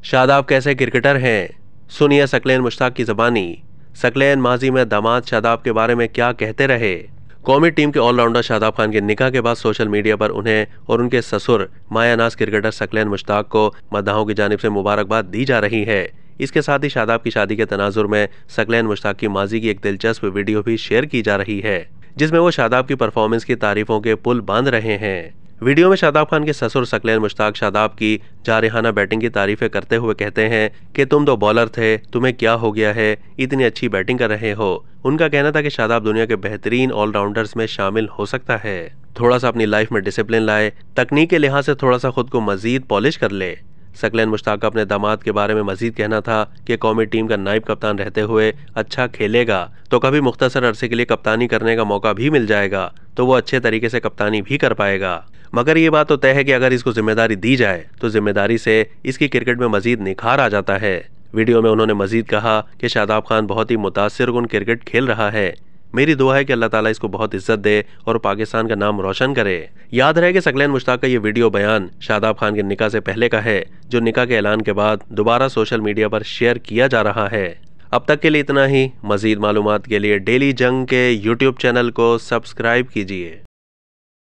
शादाब कैसे क्रिकेटर हैं, सुनिए सकलेन मुश्ताक की ज़बानी। सकलेन माजी में दामाद शादाब के बारे में क्या कहते रहे। कौमी टीम के ऑलराउंडर शादाब खान के निकाह के बाद सोशल मीडिया पर उन्हें और उनके ससुर मायानाज क्रिकेटर सकलेन मुश्ताक को मद्दाहों की जानिब से मुबारकबाद दी जा रही है। इसके साथ ही शादाब की शादी के तनाजुर में सकलेन मुश्ताक की माजी की एक दिलचस्प वीडियो भी शेयर की जा रही है, जिसमें वो शादाब की परफॉर्मेंस की तारीफों के पुल बांध रहे हैं। वीडियो में शादाब खान के ससुर सकलेन मुश्ताक शादाब की जारिहाना बैटिंग की तारीफें करते हुए कहते हैं कि तुम तो बॉलर थे, तुम्हें क्या हो गया है, इतनी अच्छी बैटिंग कर रहे हो। उनका कहना था कि शादाब दुनिया के बेहतरीन ऑलराउंडर्स में शामिल हो सकता है। थोड़ा सा अपनी लाइफ में डिसिप्लिन लाए, तकनीक के लिहाज से थोड़ा सा खुद को मजीद पॉलिश कर ले। सकलेन मुश्ताक का अपने दामाद के बारे में मजीद कहना था कि कौमी टीम का नायब कप्तान रहते हुए अच्छा खेलेगा तो कभी मुख्तसर अरसे के लिए कप्तानी करने का मौका भी मिल जाएगा तो वो अच्छे तरीके से कप्तानी भी कर पाएगा। मगर ये बात तो तय है कि अगर इसको जिम्मेदारी दी जाए तो जिम्मेदारी से इसकी क्रिकेट में मजीद निखार आ जाता है। वीडियो में उन्होंने मजीद कहा कि शादाब खान बहुत ही मुतासिरकुन क्रिकेट खेल रहा है। मेरी दुआ है कि अल्लाह ताला इसको बहुत इज्जत दे और पाकिस्तान का नाम रोशन करे। याद रहे कि सकलेन मुश्ताक का ये वीडियो बयान शादाब खान के निकाह से पहले का है, जो निकाह के ऐलान के बाद दोबारा सोशल मीडिया पर शेयर किया जा रहा है। अब तक के लिए इतना ही। मजीद मालूमात के लिए डेली जंग के यूट्यूब चैनल को सब्सक्राइब कीजिए।